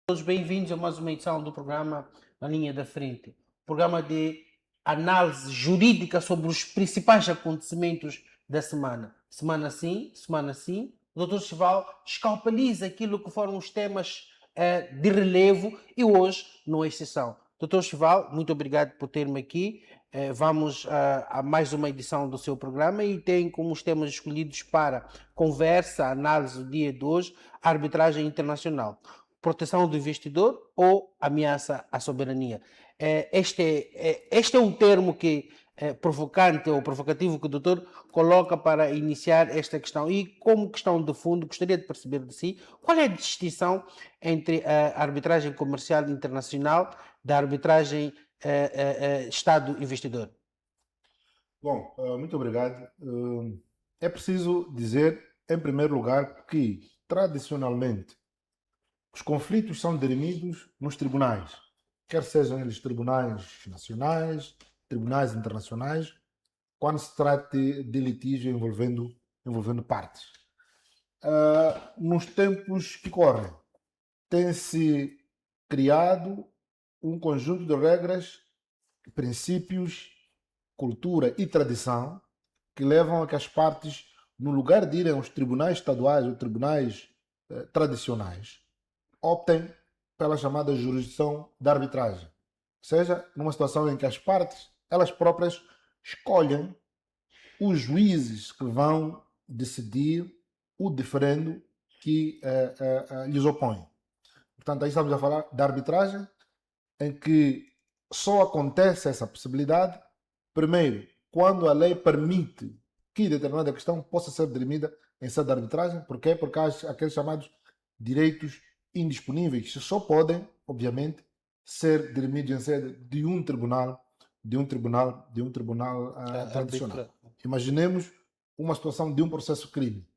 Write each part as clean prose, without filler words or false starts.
Todos bem-vindos a mais uma edição do programa Na Linha da Frente, programa de análise jurídica sobre os principais acontecimentos da semana. Semana sim, o Dr. Chival escalpeliza aquilo que foram os temas de relevo e hoje não é exceção. Dr. Chival, muito obrigado por ter-me aqui. Vamos a mais uma edição do seu programa e tem como os temas escolhidos para conversa, análise do dia de hoje, a arbitragem internacional, proteção do investidor ou ameaça à soberania. Este é um termo que é provocante ou provocativo que o doutor coloca para iniciar esta questão. E como questão de fundo, gostaria de perceber de si qual é a distinção entre a arbitragem comercial internacional da arbitragem Estado-investidor. Bom, muito obrigado. É preciso dizer, em primeiro lugar, que, tradicionalmente, os conflitos são dirimidos nos tribunais, quer sejam eles tribunais nacionais, tribunais internacionais, quando se trata de litígio envolvendo partes. Nos tempos que correm, tem-se criado um conjunto de regras, princípios, cultura e tradição que levam a que as partes, no lugar de irem aos tribunais estaduais ou tribunais tradicionais, optem pela chamada jurisdição da arbitragem. Ou seja, numa situação em que as partes, elas próprias, escolhem os juízes que vão decidir o diferendo que lhes opõe. Portanto, aí estamos a falar da arbitragem, em que só acontece essa possibilidade, primeiro, quando a lei permite que determinada questão possa ser dirimida em sede de arbitragem. Porquê? Porque há aqueles chamados direitos indisponíveis que só podem, obviamente, ser dirimidos em sede de um tribunal, tradicional. Imaginemos uma situação de um processo crime,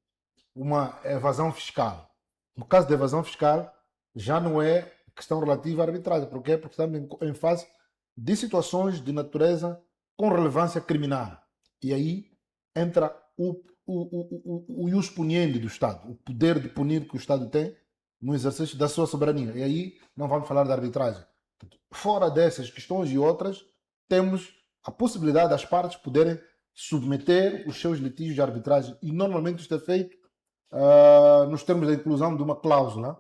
uma evasão fiscal. No caso de evasão fiscal, já não é questão relativa à arbitragem. Porquê? Porque estamos em fase de situações de natureza com relevância criminal. E aí entra o ius puniendi do Estado, o poder de punir que o Estado tem no exercício da sua soberania. E aí não vamos falar de arbitragem. Fora dessas questões e outras, temos a possibilidade das partes poderem submeter os seus litígios de arbitragem. E normalmente isto é feito nos termos da inclusão de uma cláusula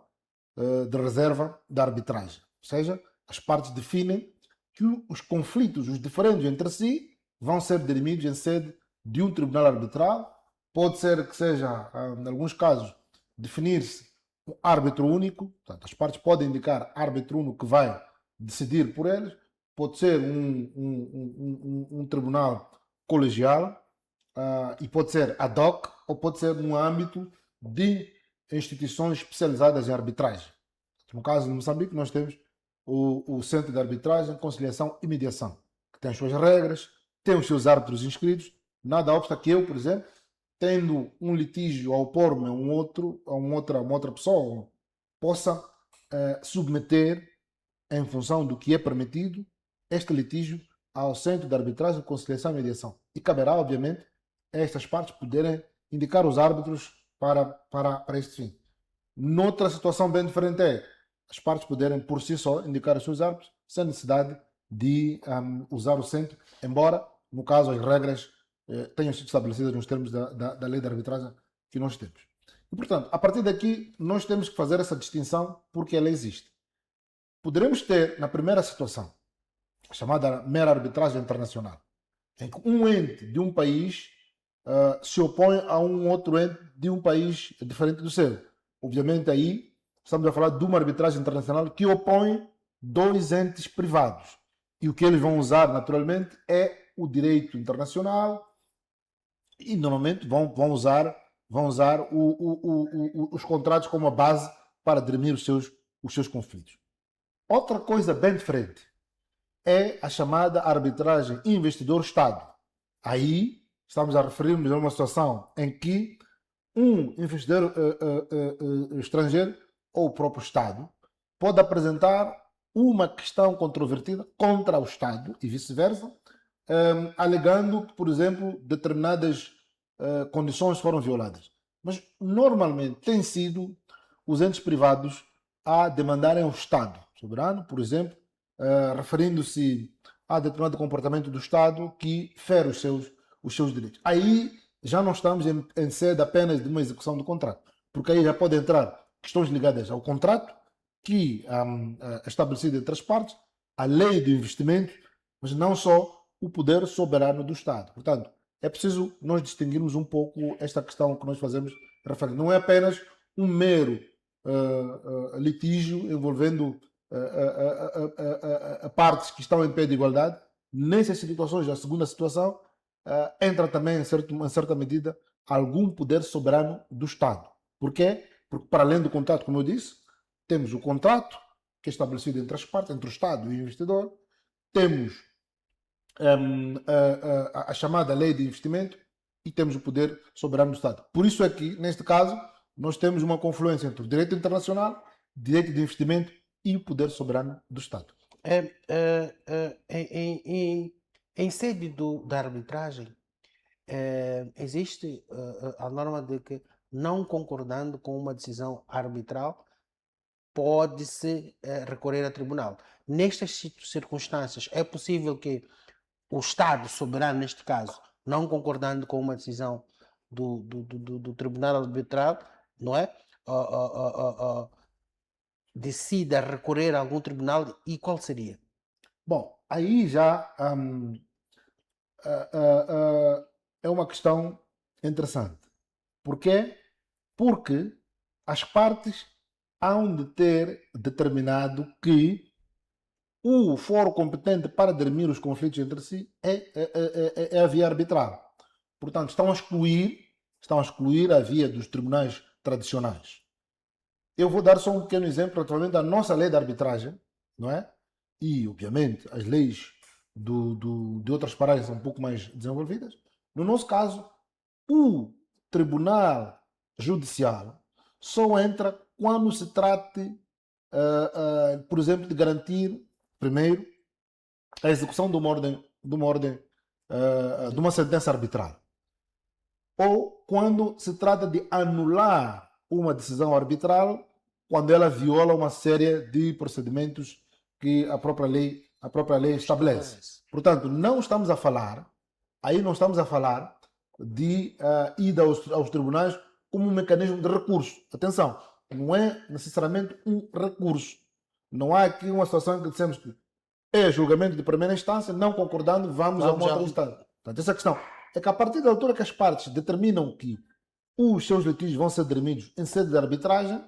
de reserva da arbitragem. Ou seja, as partes definem que os conflitos, os diferendos entre si, vão ser dirimidos em sede de um tribunal arbitral. Pode ser que seja, em alguns casos, definir-se um árbitro único. Portanto, as partes podem indicar árbitro único que vai decidir por eles. Pode ser um tribunal colegial e pode ser ad hoc ou pode ser no âmbito de instituições especializadas em arbitragem. No caso de Moçambique, nós temos o Centro de Arbitragem, Conciliação e Mediação, que tem as suas regras, tem os seus árbitros inscritos. Nada obsta que eu, por exemplo, tendo um litígio a opor-me a uma outra pessoa, possa submeter, em função do que é permitido, este litígio ao Centro de Arbitragem, Conciliação e Mediação. E caberá, obviamente, a estas partes poderem indicar os árbitros para este fim. Noutra situação bem diferente é as partes poderem por si só indicar os seus árbitros sem necessidade de usar o centro, embora, no caso, as regras tenham sido estabelecidas nos termos da lei de arbitragem que nós temos. E, portanto, a partir daqui, nós temos que fazer essa distinção porque ela existe. Poderemos ter, na primeira situação, a chamada mera arbitragem internacional, em que um ente de um país se opõe a um outro ente de um país diferente do seu. Obviamente aí estamos a falar de uma arbitragem internacional que opõe dois entes privados. E o que eles vão usar, naturalmente, é o direito internacional e, normalmente, vão usar os contratos como a base para dirimir os seus conflitos. Outra coisa bem diferente é a chamada arbitragem investidor-Estado. Aí estamos a referir-nos a uma situação em que um investidor estrangeiro ou o próprio Estado pode apresentar uma questão controvertida contra o Estado e vice-versa, alegando que, por exemplo, determinadas condições foram violadas. Mas, normalmente, tem sido os entes privados a demandarem ao Estado soberano, por exemplo, referindo-se a determinado comportamento do Estado que fere os seus direitos. Aí já não estamos em sede apenas de uma execução do contrato, porque aí já pode entrar questões ligadas ao contrato, que é estabelecido entre as partes, a lei do investimento, mas não só o poder soberano do Estado. Portanto, é preciso nós distinguirmos um pouco esta questão que nós fazemos referência. Não é apenas um mero litígio envolvendo partes que estão em pé de igualdade. Nessas situações, a segunda situação, entra também, em certa medida, algum poder soberano do Estado. Por quê? Porque, para além do contrato, como eu disse, temos o contrato, que é estabelecido entre as partes, entre o Estado e o investidor, temos a chamada lei de investimento e temos o poder soberano do Estado. Por isso é que, neste caso, nós temos uma confluência entre o direito internacional, direito de investimento e o poder soberano do Estado. Em sede da arbitragem, existe a norma de que, não concordando com uma decisão arbitral, pode-se recorrer a tribunal. Nestas circunstâncias, é possível que o Estado soberano, neste caso, não concordando com uma decisão do Tribunal Arbitral, não é? Decida recorrer a algum tribunal, e qual seria? Bom, aí já é uma questão interessante. Porquê? Porque as partes hão de ter determinado que o foro competente para dirimir os conflitos entre si é a via arbitral. Portanto, estão a excluir a via dos tribunais tradicionais. Eu vou dar só um pequeno exemplo relativamente à nossa lei de arbitragem, não é? E, obviamente, as leis de outras paragens são um pouco mais desenvolvidas. No nosso caso, o Tribunal Judicial só entra quando se trate, por exemplo, de garantir, primeiro, a execução de uma sentença arbitral. Ou quando se trata de anular uma decisão arbitral, quando ela viola uma série de procedimentos que a própria lei estabelece. Portanto, não estamos a falar de ida aos tribunais como um mecanismo de recurso. Atenção, não é necessariamente um recurso. Não há aqui uma situação em que dissemos que é julgamento de primeira instância, não concordando, vamos a uma outra instância. Portanto, essa questão é que, a partir da altura que as partes determinam que os seus litígios vão ser dirimidos em sede de arbitragem,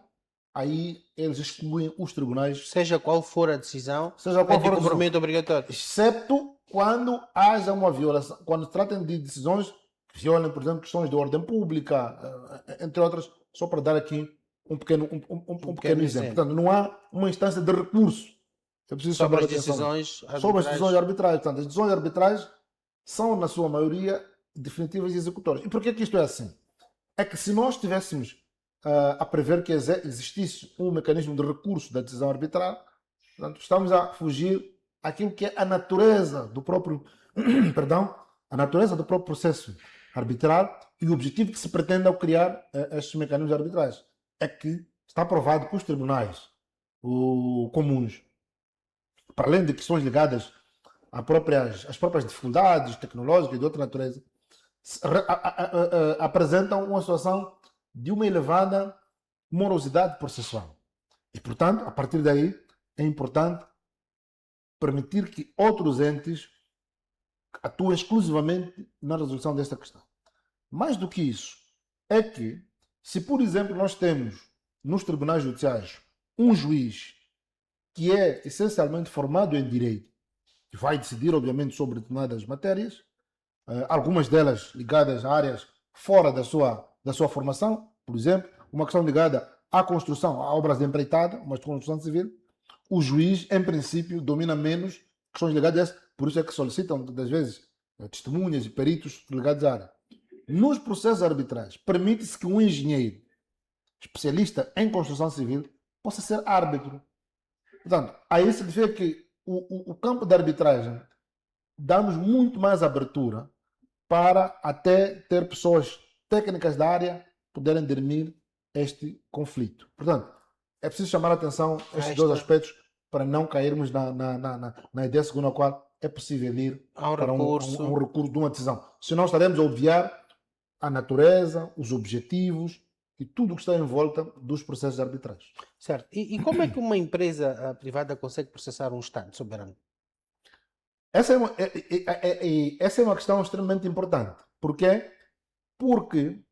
aí eles excluem os tribunais. Seja qual for a decisão, seja qual é de for cumprimento obrigatório. Excepto quando haja uma violação, quando tratem de decisões que violem, por exemplo, questões de ordem pública, entre outras, só para dar aqui um pequeno exemplo. Portanto, não há uma instância de recurso. É preciso sobre as decisões arbitrais. Sobre as decisões arbitrais. Portanto, as decisões arbitrais são, na sua maioria, definitivas e executórias. E por que isto é assim? É que, se nós estivéssemos a prever que existisse um mecanismo de recurso da decisão arbitral, portanto, estamos a fugir àquilo que é a natureza do próprio a natureza do próprio processo arbitral e o objetivo que se pretende ao criar estes mecanismos arbitrais. É que está provado que os tribunais comuns, para além de questões ligadas às próprias dificuldades tecnológicas e de outra natureza, apresentam uma situação de uma elevada morosidade processual. E, portanto, a partir daí, é importante permitir que outros entes atuem exclusivamente na resolução desta questão. Mais do que isso, é que, se, por exemplo, nós temos nos tribunais judiciais um juiz que é essencialmente formado em direito, que vai decidir, obviamente, sobre determinadas matérias, algumas delas ligadas a áreas fora da sua formação, por exemplo, uma questão ligada à construção, a obras de empreitada, uma construção civil, o juiz, em princípio, domina menos questões ligadas a essa, por isso é que solicitam, muitas vezes, testemunhas e peritos ligados à área. Nos processos arbitrais, permite-se que um engenheiro especialista em construção civil possa ser árbitro. Portanto, aí significa que o campo da arbitragem dá-nos muito mais abertura para até ter pessoas técnicas da área poderem dirimir este conflito. Portanto, é preciso chamar a atenção a estes Aí dois está. aspectos para não cairmos na ideia segundo a qual é possível ir Há um para recurso. um recurso de uma decisão. Senão estaremos a obviar a natureza, os objetivos e tudo o que está em volta dos processos de arbitragem. Certo. E como é que uma empresa privada consegue processar um Estado soberano? Essa é uma questão extremamente importante. Porquê? Porque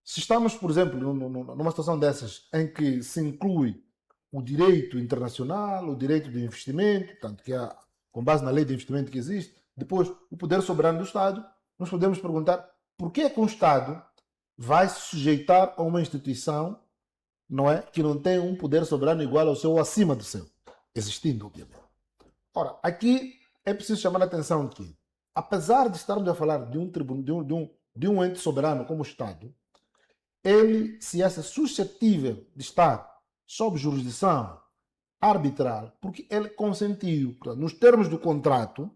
se estamos, por exemplo, numa situação dessas em que se inclui o direito internacional, o direito de investimento, tanto que há, com base na lei de investimento que existe, depois o poder soberano do Estado, nós podemos perguntar por que é que um Estado vai se sujeitar a uma instituição, não é, que não tem um poder soberano igual ao seu ou acima do seu, existindo, obviamente. Ora, aqui é preciso chamar a atenção que, apesar de estarmos a falar de um ente soberano como o Estado, ele se acha suscetível de estar sob jurisdição arbitral, porque ele consentiu, nos termos do contrato,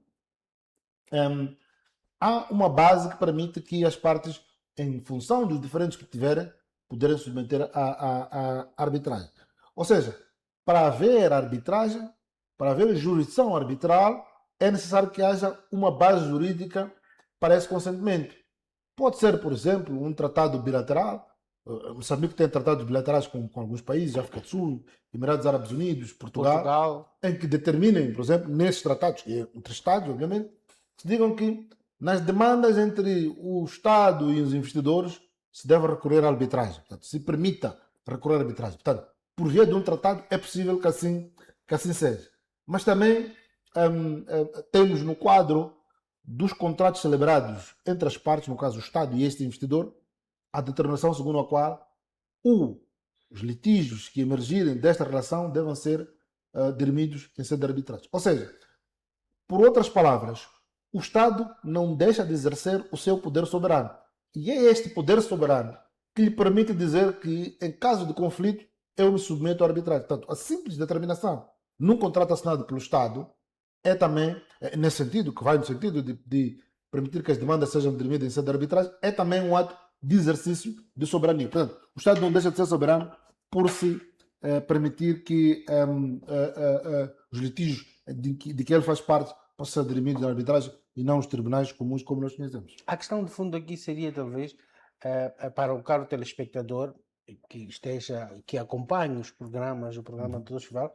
há uma base que permite que as partes, em função dos diferentes que tiverem, poderem submeter a arbitragem. Ou seja, para haver arbitragem, para haver jurisdição arbitral, é necessário que haja uma base jurídica para esse consentimento. Pode ser, por exemplo, um tratado bilateral. Moçambique tem tratados bilaterais com alguns países, África do Sul, Emirados Árabes Unidos, Portugal, em que determinem, por exemplo, nesses tratados, entre Estados, obviamente, se digam que nas demandas entre o Estado e os investidores se deve recorrer à arbitragem. Portanto, se permita recorrer à arbitragem. Portanto, por via de um tratado, é possível que assim seja. Mas também temos no quadro dos contratos celebrados entre as partes, no caso o Estado e este investidor, a determinação segundo a qual os litígios que emergirem desta relação devem ser dirimidos em sede de arbitragem. Ou seja, por outras palavras, o Estado não deixa de exercer o seu poder soberano. E é este poder soberano que lhe permite dizer que, em caso de conflito, eu me submeto à arbitragem. Portanto, a simples determinação num contrato assinado pelo Estado é também, nesse sentido, que vai no sentido de permitir que as demandas sejam dirimidas em sede de arbitragem, é também um ato de exercício de soberania. Portanto, o Estado não deixa de ser soberano por se permitir que os litígios de que ele faz parte possam ser dirimidos na arbitragem e não os tribunais comuns como nós conhecemos. A questão de fundo aqui seria, talvez, para o caro telespectador que acompanha os programas, o programa do Festival,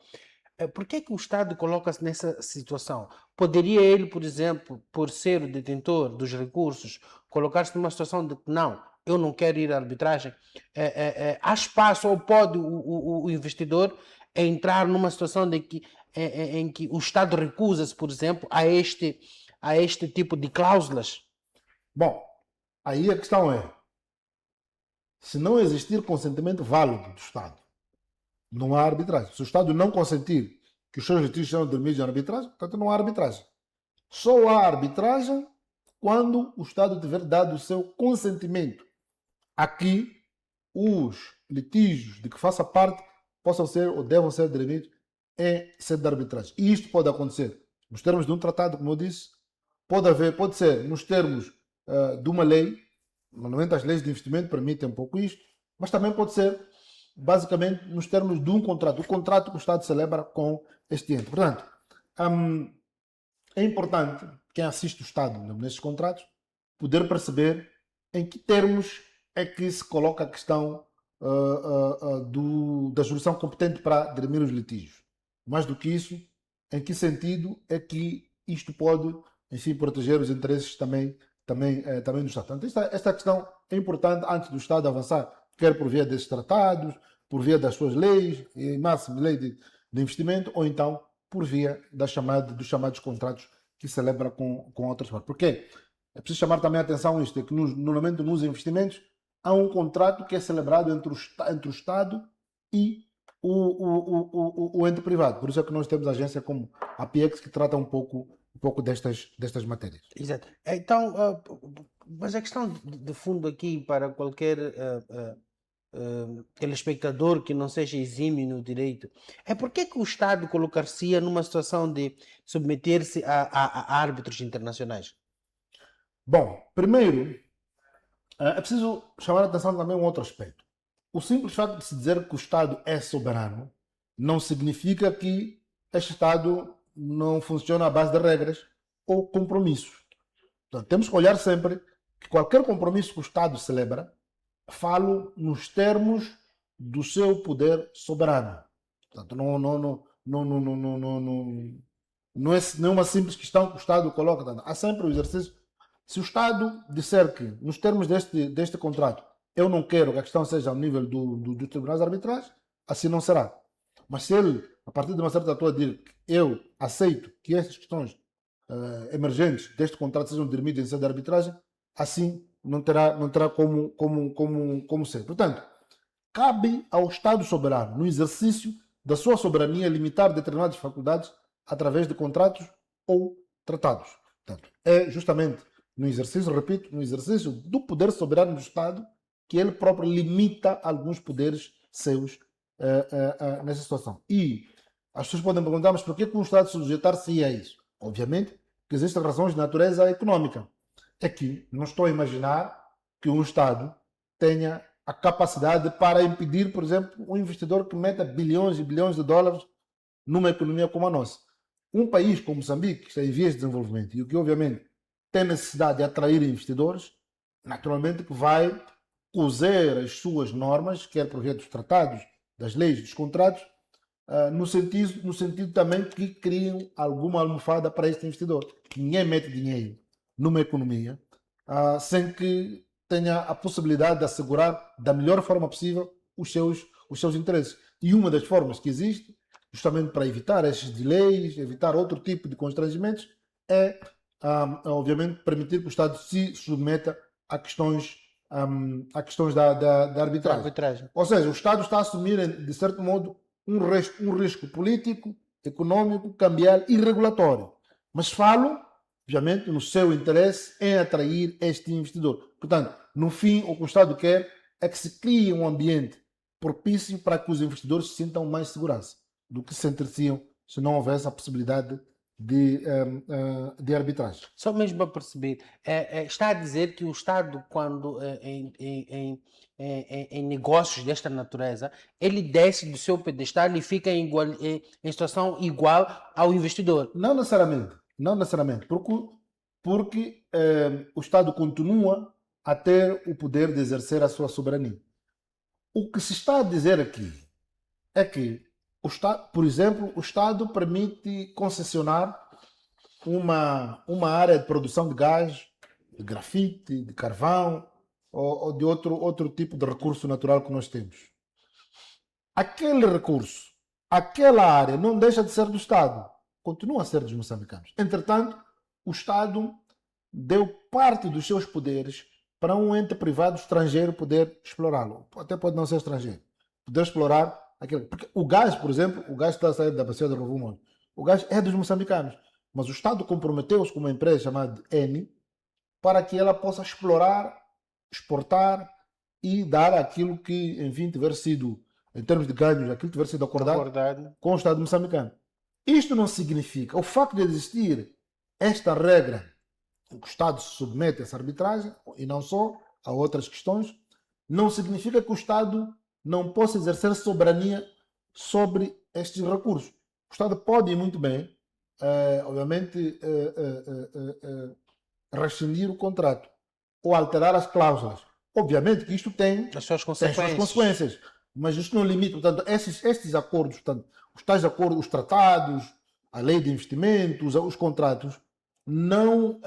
por que é que o Estado coloca-se nessa situação? Poderia ele, por exemplo, por ser o detentor dos recursos, colocar-se numa situação de que não, eu não quero ir à arbitragem? Há espaço ou pode o investidor entrar numa situação em que o Estado recusa-se, por exemplo, a este tipo de cláusulas? Bom, aí a questão é, se não existir consentimento válido do Estado, não há arbitragem. Se o Estado não consentir que os seus litígios sejam dirimidos em arbitragem, portanto não há arbitragem. Só há arbitragem quando o Estado tiver dado o seu consentimento a que os litígios de que faça parte possam ser ou devam ser dirimidos em sede de arbitragem. E isto pode acontecer nos termos de um tratado, como eu disse, pode ser nos termos de uma lei, normalmente as leis de investimento permitem um pouco isto, mas também pode ser basicamente nos termos de um contrato, o contrato que o Estado celebra com este ente. Portanto, é importante quem assiste o Estado nestes contratos poder perceber em que termos é que se coloca a questão da jurisdição competente para dirimir os litígios. Mais do que isso, em que sentido é que isto pode, enfim, proteger os interesses também do Estado. Portanto, esta questão é importante antes do Estado avançar, quer por via desses tratados, por via das suas leis, em máximo lei de investimento, ou então por via dos chamados contratos que celebra com outras partes. Porquê? É preciso chamar também a atenção a isto, é que normalmente nos investimentos há um contrato que é celebrado entre o Estado e o ente privado. Por isso é que nós temos agência como a PIEX que trata um pouco destas matérias. Exato. Então, mas a questão de fundo aqui para qualquer telespectador que não seja exímio no direito é porque que o Estado colocar-se numa situação de submeter-se a árbitros internacionais? Bom, primeiro, é preciso chamar a atenção também a um outro aspecto. o simples facto de se dizer que o Estado é soberano não significa que este Estado não funciona à base de regras ou compromissos. Portanto, temos que olhar sempre que qualquer compromisso que o Estado celebra, falo nos termos do seu poder soberano. Portanto, não é uma simples questão que o Estado coloca. Portanto, há sempre o exercício. Se o Estado disser que, nos termos deste contrato, eu não quero que a questão seja ao nível do tribunal de arbitragem, assim não será. Mas se ele, a partir de uma certa altura, dizer que eu aceito que essas questões emergentes deste contrato sejam dirimidas em sede de arbitragem, assim não terá como ser. Portanto, cabe ao Estado soberano, no exercício da sua soberania, limitar determinadas faculdades através de contratos ou tratados. Portanto, é justamente no exercício, repito, no exercício do poder soberano do Estado que ele próprio limita alguns poderes seus nessa situação. E as pessoas podem perguntar, mas por que o Estado sujeitar-se a isso? Obviamente que existem razões de natureza econômica. Aqui não estou a imaginar que um Estado tenha a capacidade para impedir, por exemplo, um investidor que meta bilhões e bilhões de dólares numa economia como a nossa. Um país como Moçambique, que está em vias de desenvolvimento e que obviamente tem necessidade de atrair investidores, naturalmente que vai cozer as suas normas, quer por via dos tratados, das leis, dos contratos, no sentido também que criam alguma almofada para este investidor. Ninguém mete dinheiro numa economia sem que tenha a possibilidade de assegurar da melhor forma possível os seus interesses. E uma das formas que existe, justamente para evitar esses delays, evitar outro tipo de constrangimentos, é, obviamente, permitir que o Estado se submeta a questões da arbitragem. Ou seja, o Estado está a assumir, de certo modo, um risco político, econômico, cambial e regulatório. Mas falo, obviamente, no seu interesse em atrair este investidor. Portanto, no fim, o que o Estado quer é que se crie um ambiente propício para que os investidores sintam mais segurança do que se sentiriam se não houvesse a possibilidade de arbitragem. Só mesmo para perceber, está a dizer que o Estado, quando em negócios desta natureza, ele desce do seu pedestal e fica em situação igual ao investidor? Não necessariamente, porque o Estado continua a ter o poder de exercer a sua soberania. O que se está a dizer aqui é que, por exemplo, o Estado permite concessionar uma área de produção de gás, de grafite, de carvão ou de outro tipo de recurso natural que nós temos. Aquele recurso, aquela área não deixa de ser do Estado, continua a ser dos moçambicanos. Entretanto, o Estado deu parte dos seus poderes para um ente privado estrangeiro poder explorá-lo. Até pode não ser estrangeiro. Poder explorar aquilo. Porque o gás, por exemplo, o gás que está a sair da bacia do Rovuma, o gás é dos moçambicanos. Mas o Estado comprometeu-se com uma empresa chamada Eni para que ela possa explorar, exportar e dar aquilo que, enfim, tiver sido, em termos de ganhos, aquilo que tiver sido acordado com o Estado moçambicano. Isto não significa, o facto de existir esta regra, que o Estado se submete a essa arbitragem, e não só, a outras questões, não significa que o Estado não possa exercer soberania sobre estes recursos. O Estado pode, muito bem, obviamente, rescindir o contrato ou alterar as cláusulas. Obviamente que isto tem as suas consequências, mas isto não limita. Portanto, estes acordos, portanto, os tais acordos, os tratados, a lei de investimentos, os contratos, não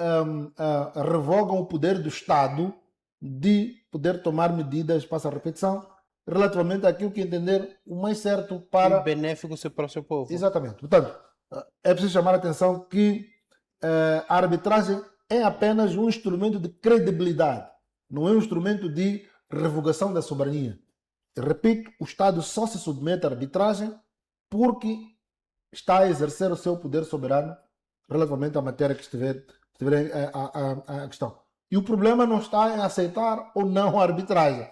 revogam o poder do Estado de poder tomar medidas, passa a repetição, relativamente àquilo que entender o mais certo para... E benéfico para o seu povo. Exatamente. Portanto, é preciso chamar a atenção que a arbitragem é apenas um instrumento de credibilidade, não é um instrumento de revogação da soberania. Eu repito, o Estado só se submete à arbitragem porque está a exercer o seu poder soberano relativamente à matéria que estiver a questão. E o problema não está em aceitar ou não a arbitragem.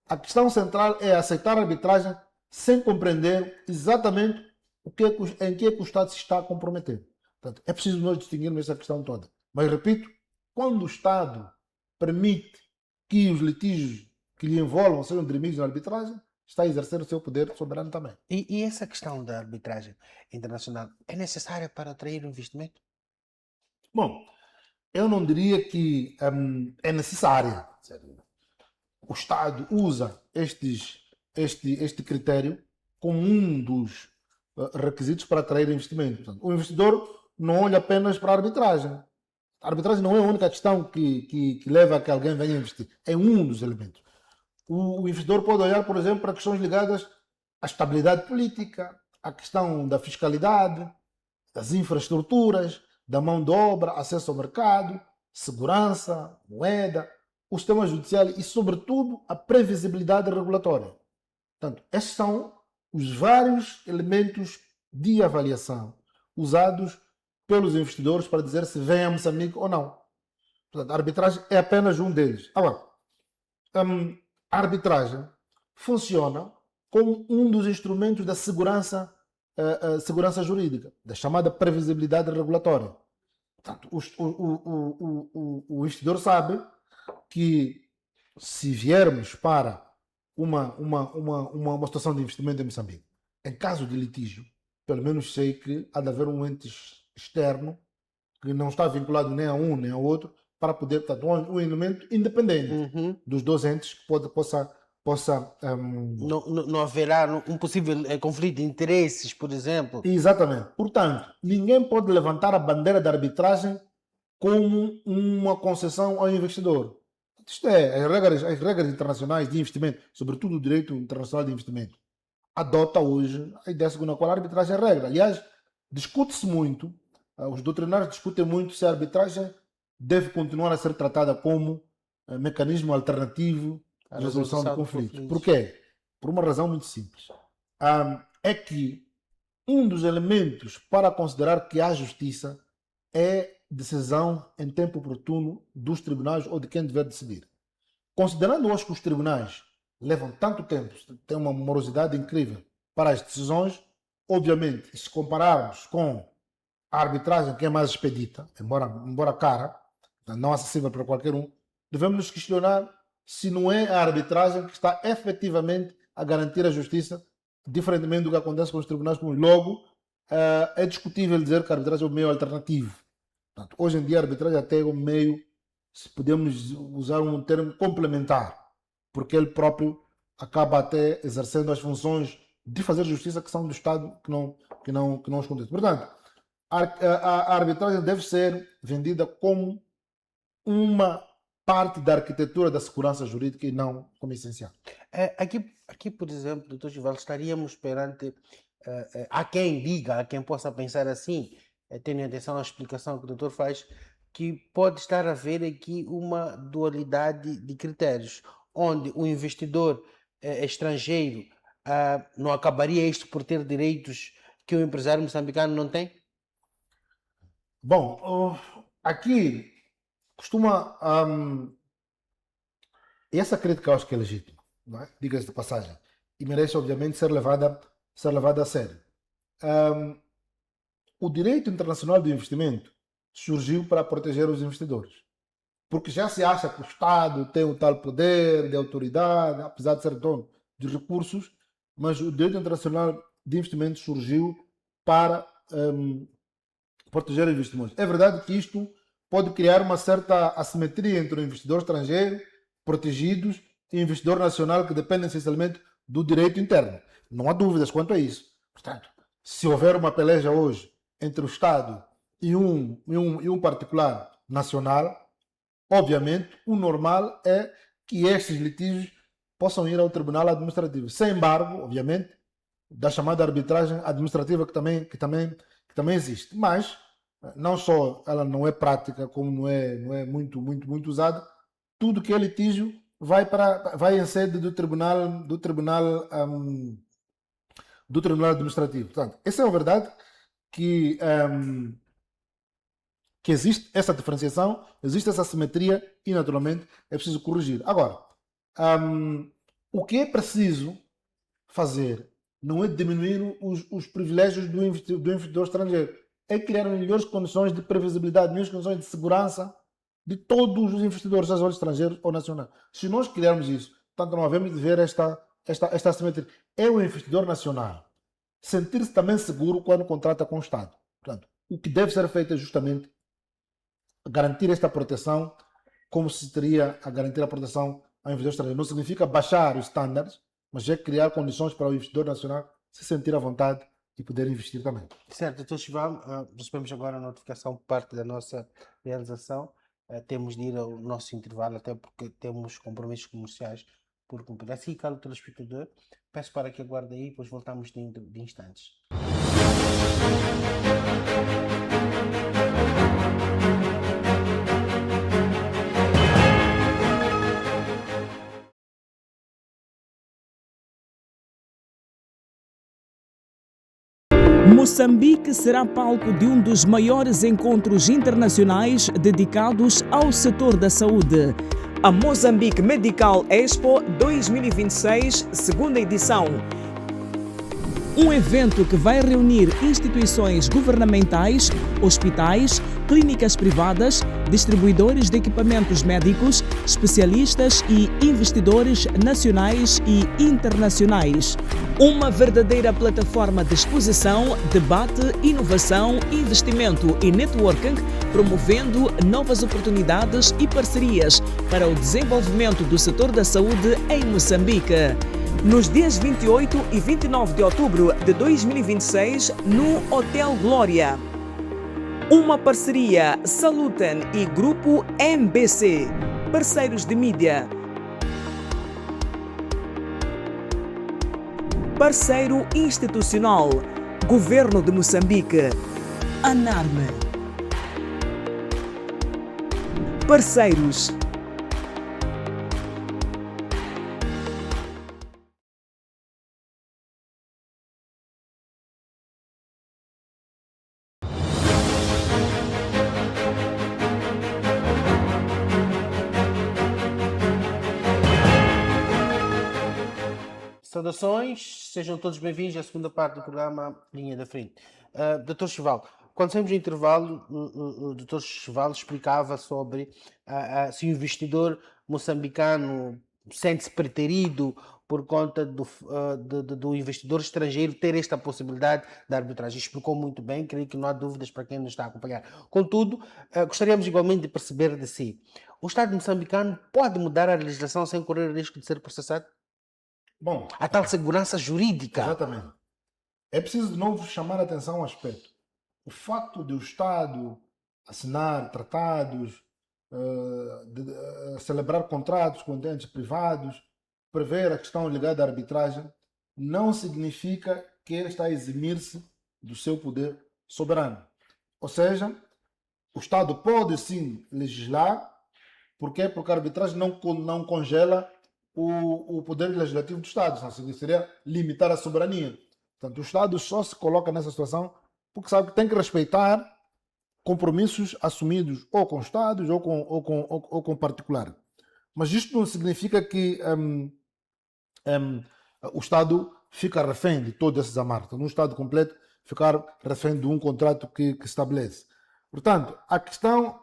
A questão central é aceitar a arbitragem sem compreender exatamente em que é que o Estado se está a comprometer. Portanto, é preciso nós distinguirmos essa questão toda. Mas, repito, quando o Estado permite que os litígios que lhe envolvam, sejam dirimidos na arbitragem, está a exercer o seu poder soberano também. E essa questão da arbitragem internacional é necessária para atrair o investimento? Bom, eu não diria que é necessária. O Estado usa este critério como um dos requisitos para atrair investimento. Portanto, o investidor não olha apenas para a arbitragem. A arbitragem não é a única questão que leva a que alguém venha investir. É um dos elementos. O investidor pode olhar, por exemplo, para questões ligadas à estabilidade política, à questão da fiscalidade, das infraestruturas, da mão de obra, acesso ao mercado, segurança, moeda, o sistema judicial e, sobretudo, a previsibilidade regulatória. Portanto, estes são os vários elementos de avaliação usados pelos investidores para dizer se vem a Moçambique ou não. Portanto, a arbitragem é apenas um deles. Agora, a arbitragem funciona como um dos instrumentos da segurança jurídica, da chamada previsibilidade regulatória. Portanto, o investidor sabe que se viermos para uma situação de investimento em Moçambique, em caso de litígio, pelo menos sei que há de haver um ente externo que não está vinculado nem a um nem ao outro para poder, portanto, um elemento independente dos dois entes que possa Não haverá um possível conflito de interesses, por exemplo? Exatamente. Portanto, ninguém pode levantar a bandeira da arbitragem como uma concessão ao investidor. Isto é, as regras internacionais de investimento, sobretudo o direito internacional de investimento, adota hoje a ideia segundo a qual a arbitragem é regra. Aliás, discute-se muito, os doutrinários discutem muito se a arbitragem deve continuar a ser tratada como mecanismo alternativo de resolução de conflitos. Por quê? Por uma razão muito simples. É que um dos elementos para considerar que há justiça é decisão em tempo oportuno dos tribunais ou de quem deve decidir. Considerando hoje que os tribunais levam tanto tempo, têm uma morosidade incrível para as decisões, obviamente, se compararmos com a arbitragem, que é mais expedita, embora cara, não acessível para qualquer um, devemos nos questionar se não é a arbitragem que está efetivamente a garantir a justiça, diferentemente do que acontece com os tribunais comuns. Logo, é discutível dizer que a arbitragem é o meio alternativo. Portanto, hoje em dia a arbitragem até é um meio, se podemos usar um termo, complementar, porque ele próprio acaba até exercendo as funções de fazer justiça que são do Estado, que não os contém. Portanto, a arbitragem deve ser vendida como uma parte da arquitetura da segurança jurídica e não como essencial. Aqui, por exemplo, doutor Givaldo, estaríamos perante, há quem diga, há quem possa pensar assim, tendo em atenção a explicação que o doutor faz, que pode estar a haver aqui uma dualidade de critérios, onde o investidor estrangeiro não acabaria isto por ter direitos que o empresário moçambicano não tem? Bom, aqui costuma... essa crítica eu acho que é legítima, não é? Diga-se de passagem, e merece obviamente ser levada a sério. O direito internacional do investimento surgiu para proteger os investidores, porque já se acha que o Estado tem o tal poder de autoridade, apesar de ser dono de recursos, mas o direito internacional de investimento surgiu para proteger os investidores. É verdade que isto pode criar uma certa assimetria entre o investidor estrangeiro, protegidos, e o investidor nacional, que depende essencialmente do direito interno. Não há dúvidas quanto a isso. Portanto, se houver uma peleja hoje entre o Estado e um particular nacional, obviamente, o normal é que estes litígios possam ir ao tribunal administrativo. Sem embargo, obviamente, da chamada arbitragem administrativa que também existe. Mas, não só ela não é prática, como não é muito usada, tudo que é litígio vai em sede do tribunal administrativo. Portanto, essa é a verdade que existe essa diferenciação, existe essa simetria e, naturalmente, é preciso corrigir. Agora, o que é preciso fazer não é diminuir os privilégios do investidor estrangeiro, é criar melhores condições de previsibilidade, melhores condições de segurança de todos os investidores, sejam eles estrangeiros ou nacionais. Se nós criarmos isso, Portanto, não havemos de ver esta assimetria. É o investidor nacional sentir-se também seguro quando contrata com o Estado. Portanto, o que deve ser feito é justamente garantir esta proteção, como se teria a garantir a proteção ao investidor estrangeiro. Não significa baixar os estándares, mas é criar condições para o investidor nacional se sentir à vontade e poder investir também. Certo, doutor Chival, recebemos agora a notificação por parte da nossa realização. Temos de ir ao nosso intervalo, até porque temos compromissos comerciais por cumprir. Assim, caro telespectador, peço para que aguarde aí, depois voltamos dentro de instantes. Moçambique será palco de um dos maiores encontros internacionais dedicados ao setor da saúde. A Mozambique Medical Expo 2026, segunda edição. Um evento que vai reunir instituições governamentais, hospitais, clínicas privadas, distribuidores de equipamentos médicos, especialistas e investidores nacionais e internacionais. Uma verdadeira plataforma de exposição, debate, inovação, investimento e networking, promovendo novas oportunidades e parcerias para o desenvolvimento do setor da saúde em Moçambique. Nos dias 28 e 29 de outubro de 2026, no Hotel Glória. Uma parceria Saluten e Grupo MBC, parceiros de mídia. Parceiro institucional, Governo de Moçambique, ANARME. Parceiros. Saudações, sejam todos bem-vindos à segunda parte do programa Linha da Frente. Dr. Chival, quando saímos do intervalo, o Dr. Chival explicava sobre se o investidor moçambicano sente-se preterido por conta do investidor estrangeiro ter esta possibilidade de arbitragem. Explicou muito bem, creio que não há dúvidas para quem nos está a acompanhar. Contudo, gostaríamos igualmente de perceber de si. O Estado moçambicano pode mudar a legislação sem correr o risco de ser processado? Bom, A tal segurança jurídica. exatamente. É preciso de novo chamar a atenção ao aspecto. O facto de o Estado assinar tratados, celebrar contratos com entes privados, prever a questão ligada à arbitragem, não significa que ele está a eximir-se do seu poder soberano. Ou seja, o Estado pode sim legislar. Porquê? Porque a arbitragem não congela o poder legislativo do Estado, senão seria limitar a soberania. Portanto, o Estado só se coloca nessa situação porque sabe que tem que respeitar compromissos assumidos ou com Estados ou com particular. Mas isto não significa que o Estado fica refém de todos esses amarros. Um Estado completo ficar refém de um contrato que estabelece. Portanto, a questão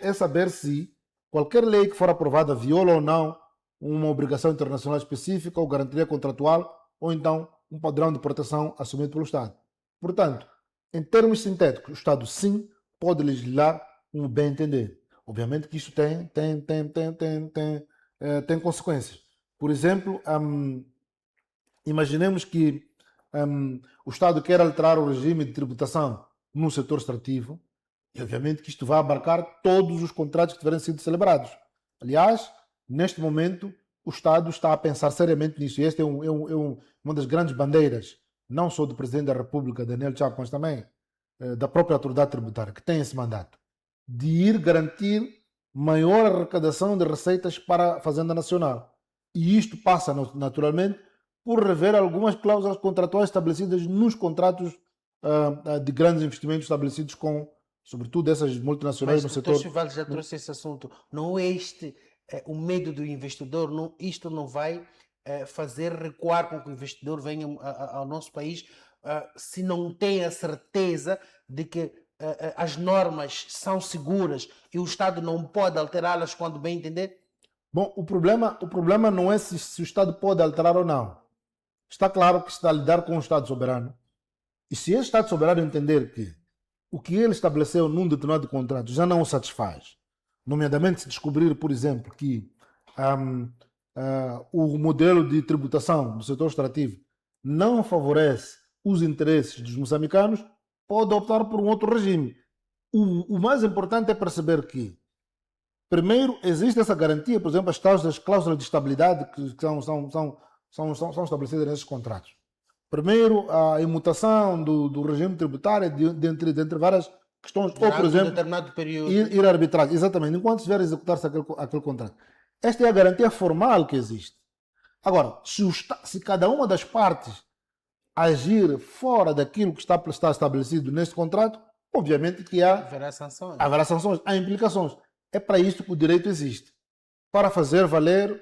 é saber se qualquer lei que for aprovada viola ou não uma obrigação internacional específica ou garantia contratual ou então um padrão de proteção assumido pelo Estado. Portanto, em termos sintéticos, o Estado sim pode legislar como bem entender. Obviamente que isso tem consequências. Por exemplo, imaginemos que o Estado quer alterar o regime de tributação no setor extrativo e obviamente que isto vai abarcar todos os contratos que tiverem sido celebrados. Aliás, neste momento, o Estado está a pensar seriamente nisso. E esta é uma das grandes bandeiras, não só do Presidente da República, Daniel Chapo, mas também da própria autoridade tributária, que tem esse mandato, de ir garantir maior arrecadação de receitas para a Fazenda Nacional. E isto passa, naturalmente, por rever algumas cláusulas contratuais estabelecidas nos contratos de grandes investimentos estabelecidos com, sobretudo, essas multinacionais no setor. Mas o Dr. Chival já trouxe esse assunto. Não é este o medo do investidor? Não, isto não vai fazer recuar com que o investidor venha ao nosso país se não tem a certeza de que as normas são seguras e o Estado não pode alterá-las quando bem entender? Bom, o problema não é se o Estado pode alterar ou não. Está claro que está a lidar com o Estado soberano. E se esse Estado soberano entender que o que ele estabeleceu num determinado contrato já não o satisfaz, nomeadamente se descobrir, por exemplo, que o modelo de tributação do setor extrativo não favorece os interesses dos moçambicanos, pode optar por um outro regime. O mais importante é perceber que, primeiro, existe essa garantia, por exemplo, as cláusulas de estabilidade que são estabelecidas nesses contratos. Primeiro, a imutação do regime tributário dentre várias questões, ou, por exemplo, determinado período. ir à arbitragem. Exatamente, enquanto estiver a executar-se aquele contrato. Esta é a garantia formal que existe. Agora, se cada uma das partes agir fora daquilo que está estabelecido neste contrato, obviamente que Haverá sanções. haverá sanções, há implicações. É para isto que o direito existe. Para fazer valer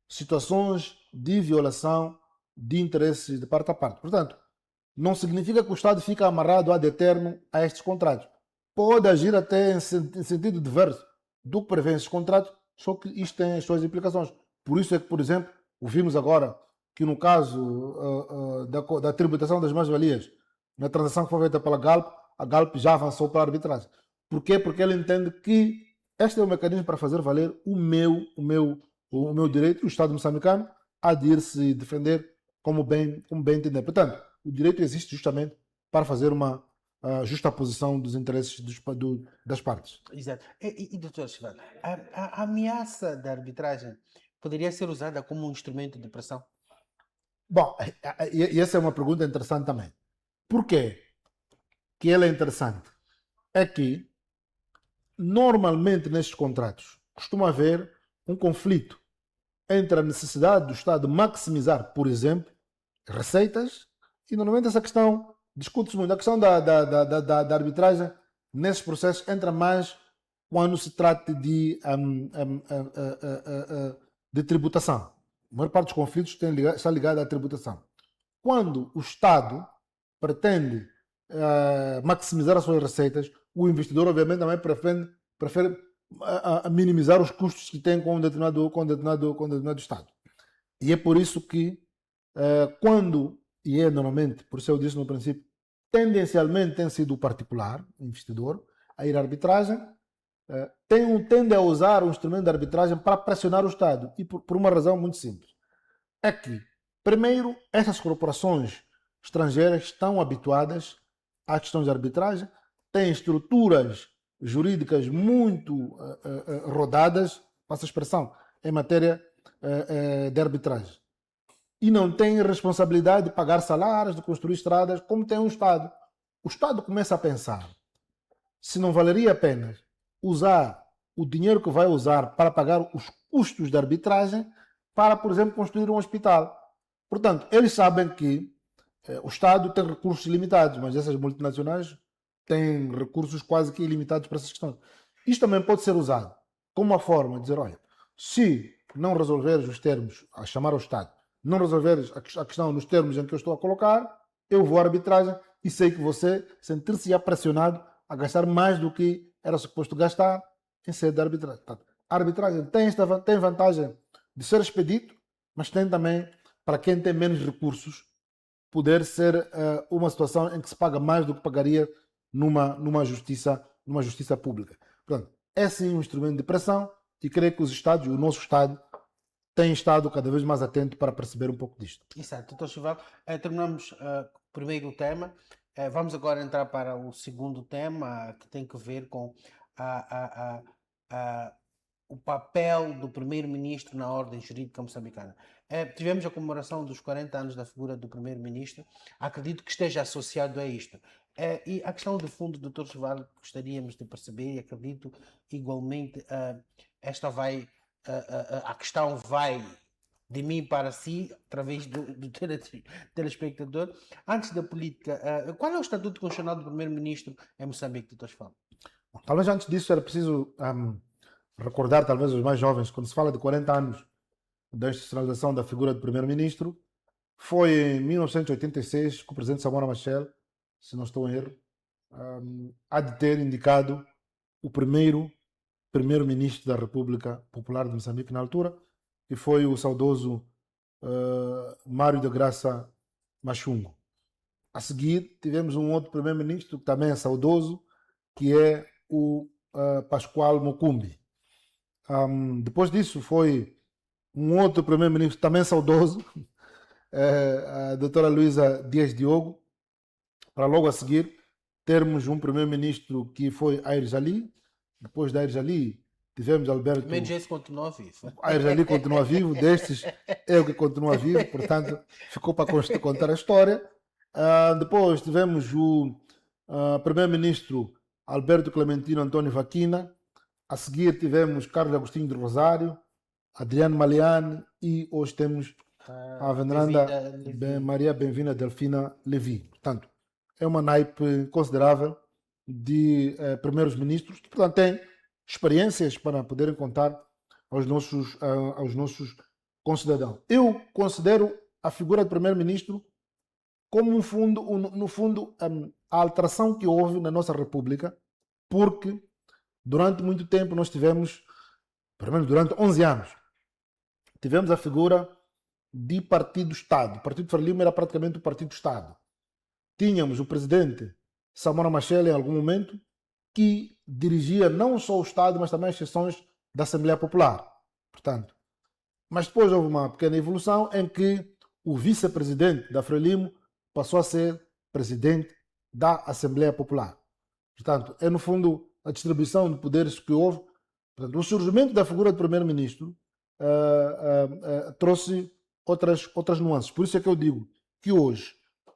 situações de violação de interesses de parte a parte. Portanto, não significa que o Estado fica amarrado ad eterno a estes contratos. Pode agir até em sentido diverso do que prevê esses contratos, só que isto tem as suas implicações. Por isso é que, por exemplo, ouvimos agora que no caso da tributação das mais-valias, na transação que foi feita pela Galp, a Galp já avançou para a arbitragem. Por quê? Porque ele entende que este é o mecanismo para fazer valer o meu direito, o Estado moçambicano, a de ir se defender como bem entender. Portanto, o direito existe justamente para fazer uma justa posição dos interesses das partes. Exato. E doutor Chival, a ameaça da arbitragem poderia ser usada como um instrumento de pressão? Bom, e essa é uma pergunta interessante também. Por quê que ela é interessante? É que, normalmente nestes contratos, costuma haver um conflito entre a necessidade do Estado maximizar, por exemplo, receitas, e normalmente essa questão discute-se muito. A questão da arbitragem nesses processos entra mais quando se trata de tributação. A maior parte dos conflitos está ligada à tributação. Quando o Estado pretende maximizar as suas receitas, o investidor obviamente também prefere minimizar os custos que tem com um determinado Estado. E é por isso que e é normalmente, por isso eu disse no princípio, tendencialmente tem sido o particular, o investidor, a ir à arbitragem, tende a usar o instrumento de arbitragem para pressionar o Estado. E por uma razão muito simples. É que, primeiro, essas corporações estrangeiras estão habituadas às questões de arbitragem, têm estruturas jurídicas muito rodadas, passa a expressão, em matéria de arbitragem. E não têm responsabilidade de pagar salários, de construir estradas, como tem o Estado. O Estado começa a pensar se não valeria a pena usar o dinheiro que vai usar para pagar os custos de arbitragem para, por exemplo, construir um hospital. Portanto, eles sabem que o Estado tem recursos limitados, mas essas multinacionais têm recursos quase que ilimitados para essas questões. Isto também pode ser usado como uma forma de dizer, olha, se não resolveres os termos, a chamar ao Estado, não resolveres a questão nos termos em que eu estou a colocar, eu vou à arbitragem e sei que você sentir-se pressionado a gastar mais do que era suposto gastar em sede de arbitragem. Portanto, a arbitragem tem vantagem de ser expedito, mas tem também, para quem tem menos recursos, poder ser uma situação em que se paga mais do que pagaria numa justiça pública. Portanto, é sim um instrumento de pressão e creio que os Estados, o nosso Estado, tem estado cada vez mais atento para perceber um pouco disto. Exato, doutor Chival. Terminamos o primeiro tema. Vamos agora entrar para o segundo tema, que tem que ver com o papel do primeiro-ministro na ordem jurídica moçambicana. Tivemos a comemoração dos 40 anos da figura do primeiro-ministro. Acredito que esteja associado a isto. E a questão de fundo, doutor Chival, gostaríamos de perceber, e acredito igualmente, a questão vai de mim para si, através do telespectador. Antes da política, qual é o estatuto constitucional do primeiro-ministro em Moçambique, doutor Chival? Talvez antes disso era preciso recordar, talvez os mais jovens, quando se fala de 40 anos da institucionalização da figura do primeiro-ministro, foi em 1986 que o presidente Samora Machel, se não estou em erro, há de ter indicado o primeiro primeiro-ministro da República Popular de Moçambique na altura, que foi o saudoso Mário de Graça Machungo. A seguir, tivemos um outro primeiro-ministro que também é saudoso, que é o Pascoal Mucumbi. Depois disso foi um outro primeiro-ministro também saudoso, a doutora Luísa Dias Diogo, para logo a seguir termos um primeiro-ministro que foi Aires Ali. Depois de Aires Ali tivemos Alberto... Menos esse continua vivo. Aires Ali continua vivo, destes é o que continua vivo, portanto ficou para contar a história. Depois tivemos o primeiro-ministro Alberto Clementino Antônio Vaquina. A seguir tivemos Carlos Agostinho de Rosário, Adriano Maliani e hoje temos a veneranda Maria Benvina Delfina Levi. Portanto, é uma naipe considerável de primeiros ministros que, portanto, têm experiências para poderem contar aos nossos concidadãos. Eu considero a figura de primeiro-ministro como, no fundo, a alteração que houve na nossa República, porque durante muito tempo nós tivemos, pelo menos durante 11 anos, tivemos a figura de partido-Estado. O Partido Frelimo era praticamente o partido-Estado. Tínhamos o presidente Samora Machel, em algum momento, que dirigia não só o Estado, mas também as sessões da Assembleia Popular. Portanto, mas depois houve uma pequena evolução em que o vice-presidente da Frelimo passou a ser presidente da Assembleia Popular. Portanto, é no fundo a distribuição de poderes que houve. Portanto, o surgimento da figura do primeiro-ministro trouxe outras nuances. Por isso é que eu digo que hoje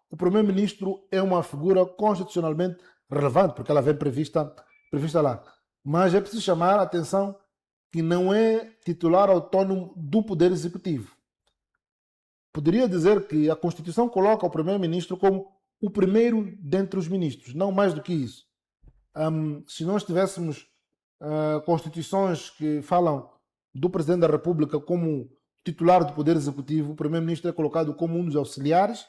o primeiro-ministro é uma figura constitucionalmente relevante, porque ela vem prevista lá. Mas é preciso chamar a atenção que não é titular autônomo do Poder Executivo. Poderia dizer que a Constituição coloca o primeiro-ministro como o primeiro dentre os ministros, não mais do que isso. Se nós tivéssemos constituições que falam do Presidente da República como titular do Poder Executivo, o primeiro-ministro é colocado como um dos auxiliares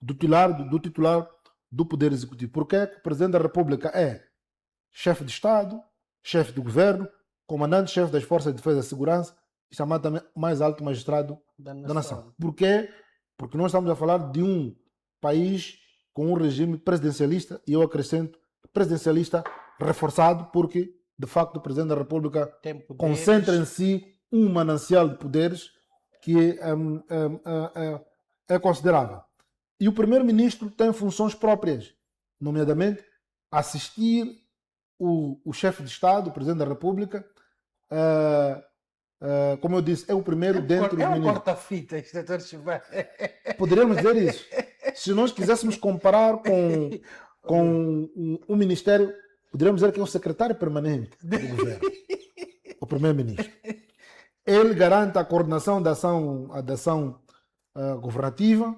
do titular do Poder Executivo. Porque o Presidente da República é chefe de Estado, chefe de governo, comandante-chefe das Forças de Defesa e Segurança e chamado também mais alto magistrado da nação. Por quê? Porque nós estamos a falar de um país com um regime presidencialista, e eu acrescento presidencialista reforçado, porque de facto o Presidente da República concentra em si um manancial de poderes que é considerável. E o primeiro-ministro tem funções próprias, nomeadamente assistir o chefe de Estado, o Presidente da República, como eu disse, é o primeiro dentro do ministro. É um corta-fita, Dr. Chivar. Poderíamos dizer isso. Se nós quiséssemos comparar com o Ministério, poderíamos dizer que é o secretário permanente do governo, o primeiro-ministro. Ele garante a coordenação da ação governativa,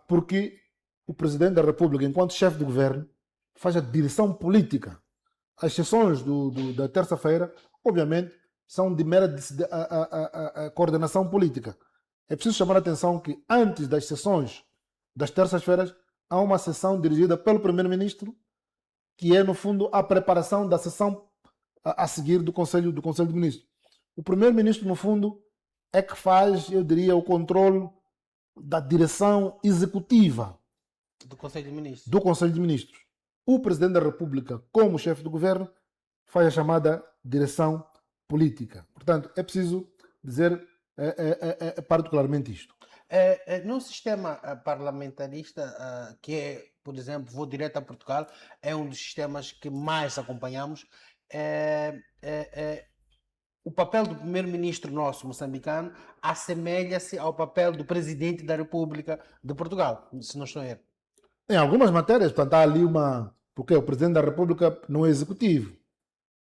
porque o Presidente da República, enquanto chefe de governo, faz a direção política. As sessões da terça-feira, obviamente, são de mera coordenação política. É preciso chamar a atenção que antes das sessões das terças-feiras há uma sessão dirigida pelo primeiro-ministro, que é, no fundo, a preparação da sessão a seguir do Conselho de Ministros. O primeiro-ministro, no fundo, é que faz, eu diria, o controle da direção executiva do Conselho de Ministros. O Presidente da República, como chefe do governo, faz a chamada direção política. Portanto, é preciso dizer particularmente isto. No sistema parlamentarista, que é, por exemplo, vou direto a Portugal, é um dos sistemas que mais acompanhamos. O papel do primeiro-ministro nosso moçambicano assemelha-se ao papel do presidente da República de Portugal, se não estou errado. Em algumas matérias, portanto, há ali porque o Presidente da República não é executivo.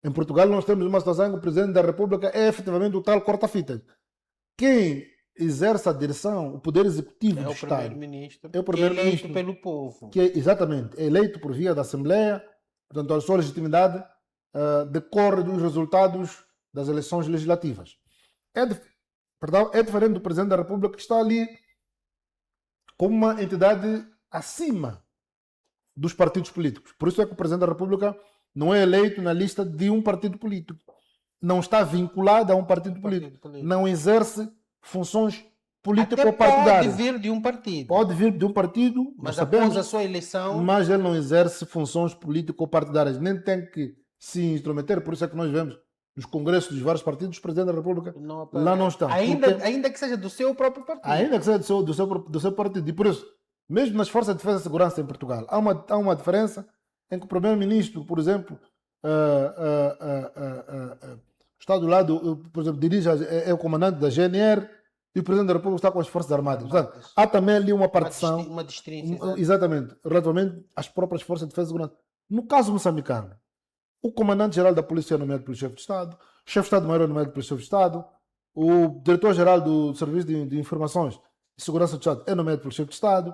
Em Portugal nós temos uma situação em que o Presidente da República é efetivamente o tal corta-fitas. Quem exerce a direção, o poder executivo do Estado, é o primeiro-ministro eleito pelo povo. Que é, exatamente, é eleito por via da Assembleia, portanto a sua legitimidade decorre dos resultados das eleições legislativas. É diferente do Presidente da República, que está ali como uma entidade acima dos partidos políticos. Por isso é que o Presidente da República não é eleito na lista de um partido político. Não está vinculado a um partido político. Não exerce funções Até político-partidárias. pode vir de um partido. Pode vir de um partido, Mas sabemos, após a sua eleição, mas ele não exerce funções político-partidárias. Nem tem que se intrometer. Por isso é que nós vemos nos congressos dos vários partidos, o Presidente da República lá não está. Ainda que seja do seu próprio partido. Ainda que seja do seu partido. E por isso, mesmo nas Forças de Defesa e Segurança em Portugal, há uma diferença em que o Primeiro-Ministro, por exemplo, está do lado, por exemplo, dirige, é o comandante da GNR e o Presidente da República está com as Forças Armadas. Portanto, há também ali uma partição, uma distinção. exatamente, relativamente às próprias Forças de Defesa e Segurança. No caso moçambicano, o Comandante-Geral da Polícia é nomeado pelo Chefe de Estado, o Chefe de Estado-Maior é nomeado pelo Chefe de Estado, o Diretor-Geral do Serviço de Informações e Segurança do Estado é nomeado pelo Chefe de Estado.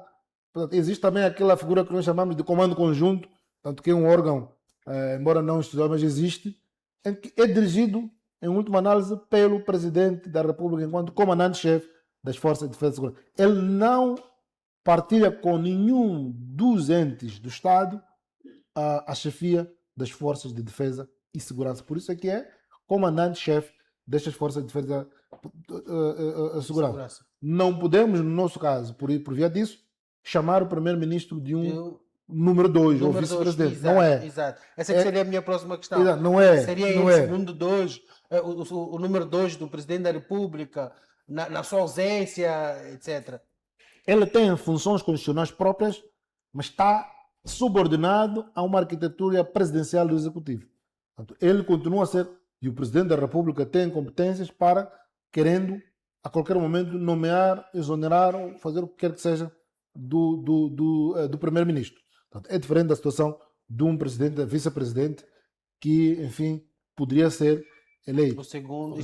Portanto, existe também aquela figura que nós chamamos de Comando Conjunto, tanto que é um órgão, embora não institucional, mas existe, em que é dirigido, em última análise, pelo Presidente da República enquanto Comandante-Chefe das Forças de Defesa e Segurança. Ele não partilha com nenhum dos entes do Estado a chefia das Forças de Defesa e Segurança. Por isso é que é comandante-chefe destas Forças de Defesa e Segurança. Não podemos, no nosso caso, por via disso, chamar o Primeiro-Ministro de um número 2 ou vice-presidente. Não é. Exato. Essa que seria a minha próxima questão. Exato, não é. Seria não esse é. segundo 2, o número 2 do Presidente da República, na sua ausência, etc. Ele tem funções constitucionais próprias, mas está subordinado a uma arquitetura presidencial do Executivo. Portanto, ele continua a ser, e o Presidente da República tem competências para, querendo, a qualquer momento, nomear, exonerar ou fazer o que quer que seja do Primeiro-Ministro. Portanto, é diferente da situação de um presidente, vice-presidente, que, enfim, poderia ser eleito. O segundo,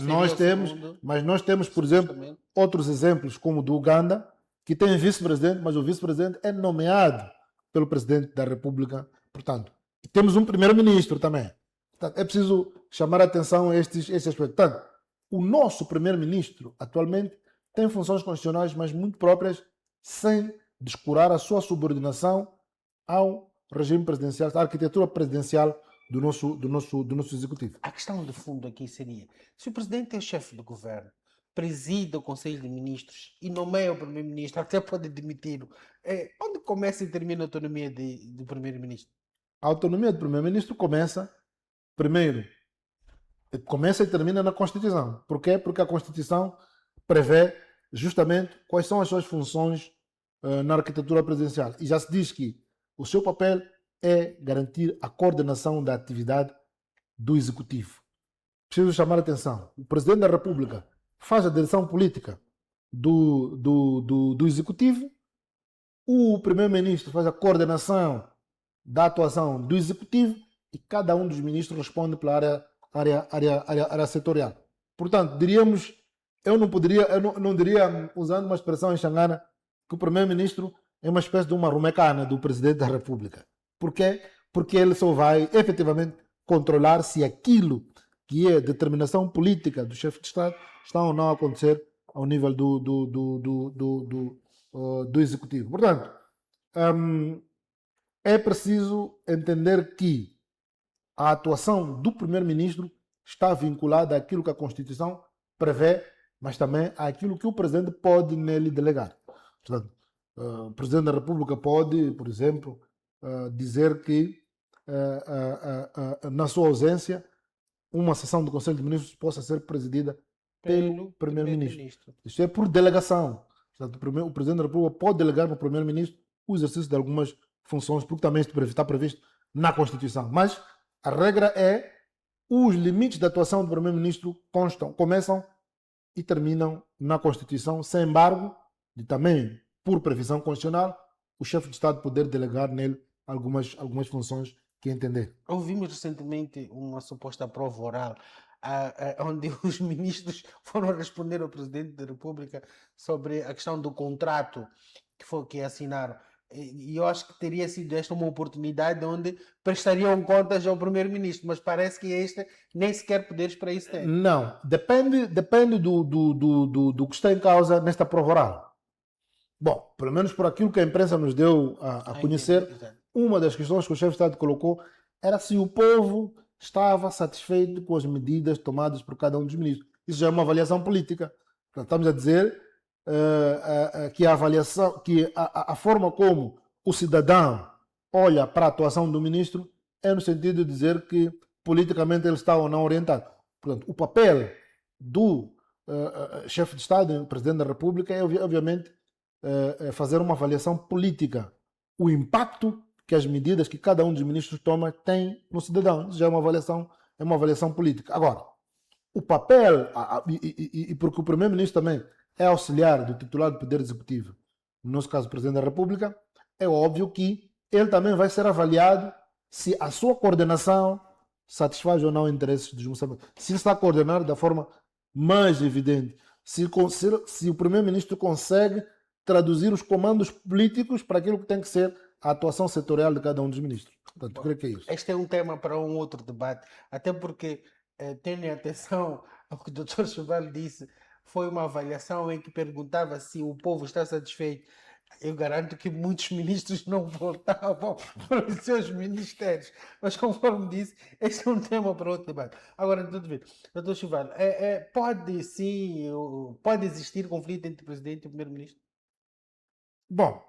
mas nós temos, por exemplo, outros exemplos, como o do Uganda, que tem vice-presidente, mas o vice-presidente é nomeado pelo Presidente da República. Portanto, temos um Primeiro-Ministro também. Portanto, é preciso chamar a atenção a estes aspectos. Portanto, o nosso Primeiro-Ministro, atualmente, tem funções constitucionais, mas muito próprias, sem descurar a sua subordinação ao regime presidencial, à arquitetura presidencial do nosso Executivo. A questão de fundo aqui seria, se o Presidente é o chefe do governo, preside o Conselho de Ministros e nomeia o Primeiro-Ministro, até pode demitir-o, onde começa e termina a autonomia do Primeiro-Ministro? A autonomia do Primeiro-Ministro começa e termina na Constituição. Por quê? Porque a Constituição prevê justamente quais são as suas funções na arquitetura presidencial. E já se diz que o seu papel é garantir a coordenação da atividade do Executivo. Preciso chamar a atenção. O Presidente da República faz a direção política do Executivo, o Primeiro-Ministro faz a coordenação da atuação do Executivo e cada um dos ministros responde pela área setorial. Portanto, diríamos, eu não diria, usando uma expressão em Xangana, que o Primeiro-Ministro é uma espécie de uma rumecana do Presidente da República. Por quê? Porque ele só vai efetivamente controlar se aquilo que é determinação política do chefe de Estado está ou não a acontecer ao nível do Executivo. Portanto, é preciso entender que a atuação do Primeiro-Ministro está vinculada àquilo que a Constituição prevê, mas também àquilo que o Presidente pode nele delegar. Portanto, o Presidente da República pode, por exemplo, dizer que na sua ausência uma sessão do Conselho de Ministros possa ser presidida pelo Primeiro-Ministro. Isso é por delegação. Portanto, o Presidente da República pode delegar para o Primeiro-Ministro o exercício de algumas funções, porque também está previsto na Constituição. Mas a regra é os limites de atuação do Primeiro-Ministro começam e terminam na Constituição, sem embargo, e também por previsão constitucional, o chefe de Estado poder delegar nele algumas funções que entender. Ouvimos recentemente uma suposta prova oral onde os ministros foram responder ao Presidente da República sobre a questão do contrato que assinaram. E eu acho que teria sido esta uma oportunidade onde prestariam contas ao Primeiro-Ministro, mas parece que este nem sequer poderes para isso tem. Não, depende do que está em causa nesta prova oral. Bom, pelo menos por aquilo que a imprensa nos deu a conhecer, uma das questões que o chefe de Estado colocou era se o povo estava satisfeito com as medidas tomadas por cada um dos ministros. Isso já é uma avaliação política. Portanto, estamos a dizer que a avaliação, que a forma como o cidadão olha para a atuação do ministro é no sentido de dizer que politicamente ele está ou não orientado. Portanto, o papel do chefe de Estado, presidente da República, é obviamente fazer uma avaliação política. O impacto que as medidas que cada um dos ministros toma tem no cidadão. Isso já é uma avaliação política. Agora, o papel, e porque o primeiro-ministro também é auxiliar do titular do Poder Executivo, no nosso caso o Presidente da República, é óbvio que ele também vai ser avaliado se a sua coordenação satisfaz ou não os interesses dos moçambicanos. Se ele está a coordenar da forma mais evidente, se o Primeiro-Ministro consegue traduzir os comandos políticos para aquilo que tem que ser a atuação setorial de cada um dos ministros. Portanto, eu creio que é isso. Este é um tema para um outro debate, até porque, tendo atenção ao que o Dr. Chuval disse, foi uma avaliação em que perguntava se o povo está satisfeito. Eu garanto que muitos ministros não voltavam para os seus ministérios. Mas, conforme disse, este é um tema para outro debate. Agora, Dr. Chuval, pode sim, pode existir conflito entre o presidente e o primeiro-ministro? Bom,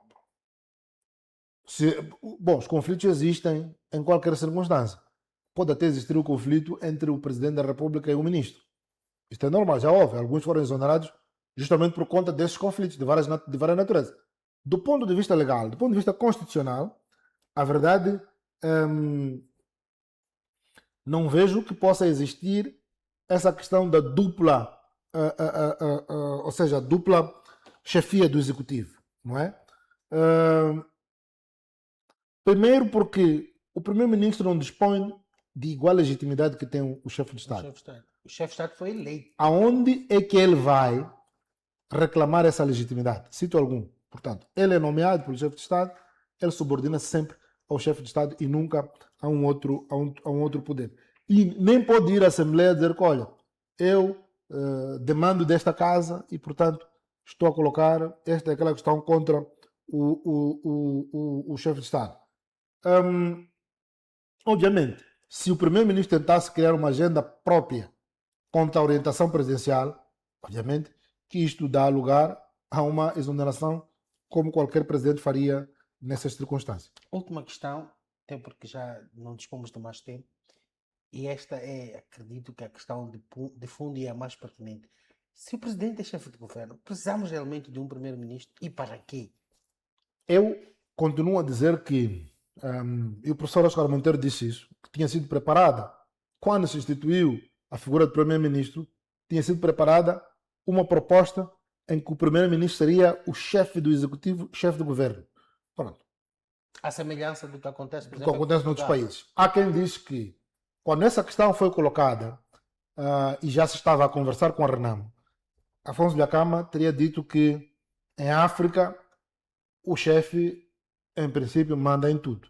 os conflitos existem em qualquer circunstância. Pode até existir um conflito entre o Presidente da República e o Ministro. Isto é normal, já houve. Alguns foram exonerados justamente por conta desses conflitos de várias naturezas. Do ponto de vista legal, do ponto de vista constitucional, a verdade, não vejo que possa existir essa questão da dupla, ou seja, dupla chefia do Executivo, não é? Primeiro porque o Primeiro-Ministro não dispõe de igual legitimidade que tem o chefe de Estado. O chefe de Estado foi eleito. Aonde é que ele vai reclamar essa legitimidade? Sítio algum. Portanto, ele é nomeado pelo chefe de Estado, ele subordina-se sempre ao chefe de Estado e nunca a um outro poder. E nem pode ir à Assembleia dizer que, olha, eu demando desta casa e, portanto, estou a colocar esta e aquela questão contra o chefe de Estado. Obviamente, se o primeiro-ministro tentasse criar uma agenda própria contra a orientação presidencial, obviamente que isto dá lugar a uma exoneração como qualquer presidente faria nessas circunstâncias. Última questão, até porque já não dispomos de mais tempo, e esta é, acredito que a questão de fundo e a mais pertinente. Se o presidente é chefe de governo, precisamos realmente de um primeiro-ministro e para quê? Eu continuo a dizer que, e o professor Oscar Monteiro disse isso, que tinha sido preparada, quando se instituiu a figura do primeiro-ministro, tinha sido preparada uma proposta em que o primeiro-ministro seria o chefe do executivo, chefe do governo. Pronto. A semelhança do que acontece, por Do que exemplo, acontece em noutros Portugal. países. Há quem diz que, quando essa questão foi colocada, e já se estava a conversar com a Renamo, Afonso Dhlakama teria dito que, em África, o chefe, em princípio, manda em tudo.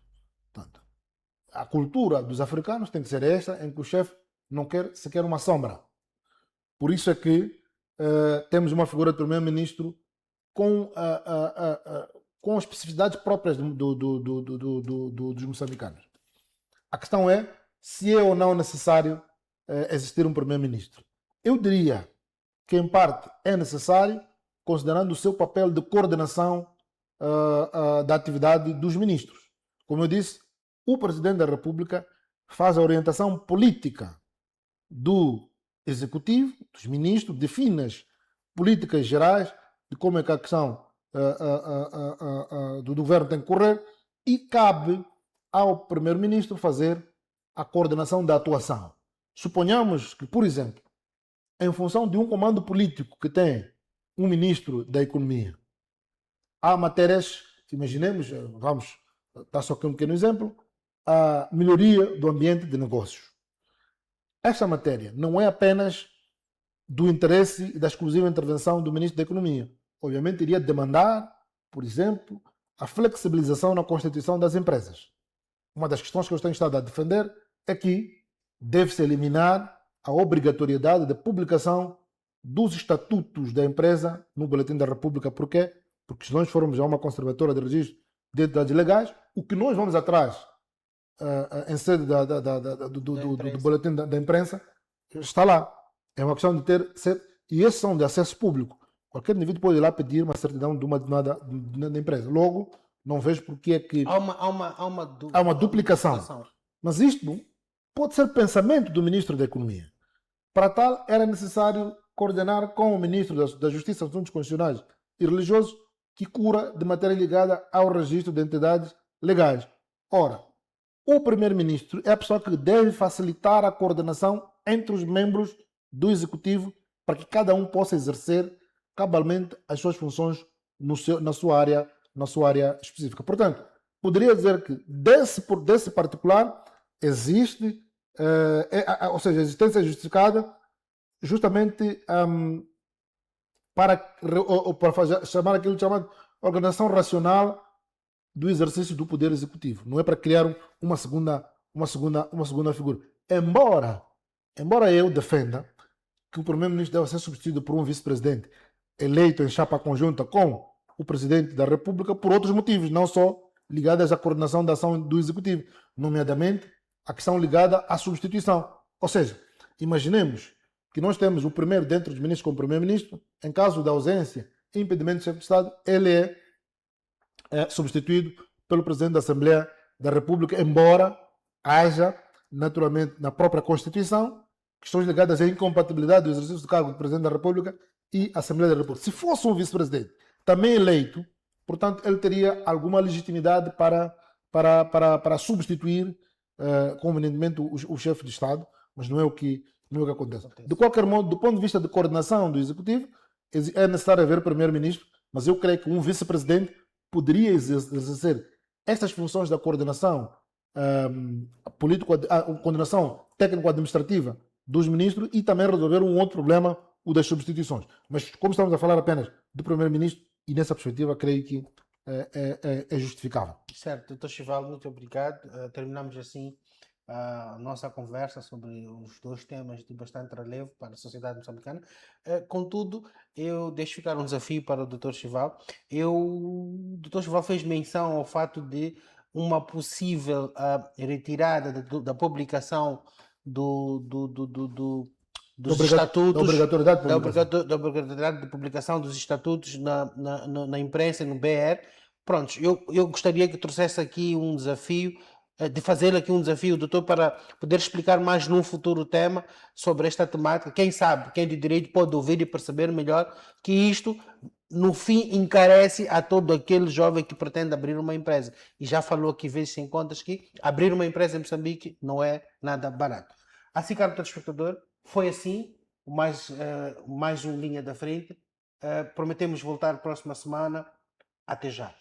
Portanto, a cultura dos africanos tem que ser esta, em que o chefe não quer sequer uma sombra. Por isso é que temos uma figura de primeiro-ministro com especificidades próprias dos moçambicanos. A questão é se é ou não necessário existir um primeiro-ministro. Eu diria que, em parte, é necessário, considerando o seu papel de coordenação da atividade dos ministros. Como eu disse, o Presidente da República faz a orientação política do Executivo, dos ministros, define as políticas gerais de como é que a questão do governo tem que correr e cabe ao Primeiro-Ministro fazer a coordenação da atuação. Suponhamos que, por exemplo, em função de um comando político que tem um Ministro da Economia, há matérias, imaginemos, vamos dar só aqui um pequeno exemplo, a melhoria do ambiente de negócios. Esta matéria não é apenas do interesse e da exclusiva intervenção do Ministro da Economia. Obviamente iria demandar, por exemplo, a flexibilização na constituição das empresas. Uma das questões que eu tenho estado a defender é que deve-se eliminar a obrigatoriedade de publicação dos estatutos da empresa no Boletim da República. Por quê? Porque se nós formos a uma conservadora de registro de entidades legais, o que nós vamos atrás em sede do boletim da imprensa, está lá. É uma questão de ter. E esses são de acesso público. Qualquer indivíduo pode ir lá pedir uma certidão de uma determinada da empresa. Logo, não vejo porque é que há uma duplicação. Mas isto pode ser pensamento do Ministro da Economia. Para tal, era necessário coordenar com o Ministro da Justiça e Assuntos Constitucionais e Religiosos, que cura de matéria ligada ao registro de entidades legais. Ora, o Primeiro-Ministro é a pessoa que deve facilitar a coordenação entre os membros do Executivo para que cada um possa exercer cabalmente as suas funções na sua área específica. Portanto, poderia dizer que desse particular existe, ou seja, a existência é justificada justamente para chamar aquilo chamado organização racional do exercício do poder executivo. Não é para criar uma segunda figura. Embora eu defenda que o primeiro-ministro deve ser substituído por um vice-presidente eleito em chapa conjunta com o presidente da República por outros motivos, não só ligados à coordenação da ação do executivo, nomeadamente a questão ligada à substituição. Ou seja, imaginemos que nós temos o primeiro dentro dos ministros como primeiro-ministro, em caso de ausência e impedimento do chefe de Estado, ele é substituído pelo presidente da Assembleia da República, embora haja, naturalmente, na própria Constituição, questões ligadas à incompatibilidade do exercício do cargo de presidente da República e Assembleia da República. Se fosse um vice-presidente também eleito, portanto, ele teria alguma legitimidade para substituir convenientemente o chefe de Estado, mas não é o que acontece. De qualquer modo, do ponto de vista de coordenação do Executivo, é necessário haver primeiro-ministro, mas eu creio que um vice-presidente poderia exercer estas funções da coordenação coordenação técnico-administrativa dos ministros e também resolver um outro problema, o das substituições. Mas como estamos a falar apenas do primeiro-ministro, e nessa perspectiva creio que é justificável. Certo, Dr. Chival, muito obrigado. Terminamos assim a nossa conversa sobre os dois temas de bastante relevo para a sociedade moçambicana. Contudo, eu deixo ficar um desafio para o Dr. Chival. O Dr. Chival fez menção ao fato de uma possível retirada da publicação dos estatutos, da obrigatoriedade de publicação dos estatutos na imprensa, no BR. Pronto, eu gostaria que trouxesse aqui um desafio, de fazer aqui um desafio, doutor, para poder explicar mais num futuro tema sobre esta temática. Quem sabe, quem de direito pode ouvir e perceber melhor que isto, no fim, encarece a todo aquele jovem que pretende abrir uma empresa. E já falou aqui, vezes sem contas, que abrir uma empresa em Moçambique não é nada barato. Assim, caro telespectador, foi assim, mais um Linha da Frente. Prometemos voltar próxima semana. Até já.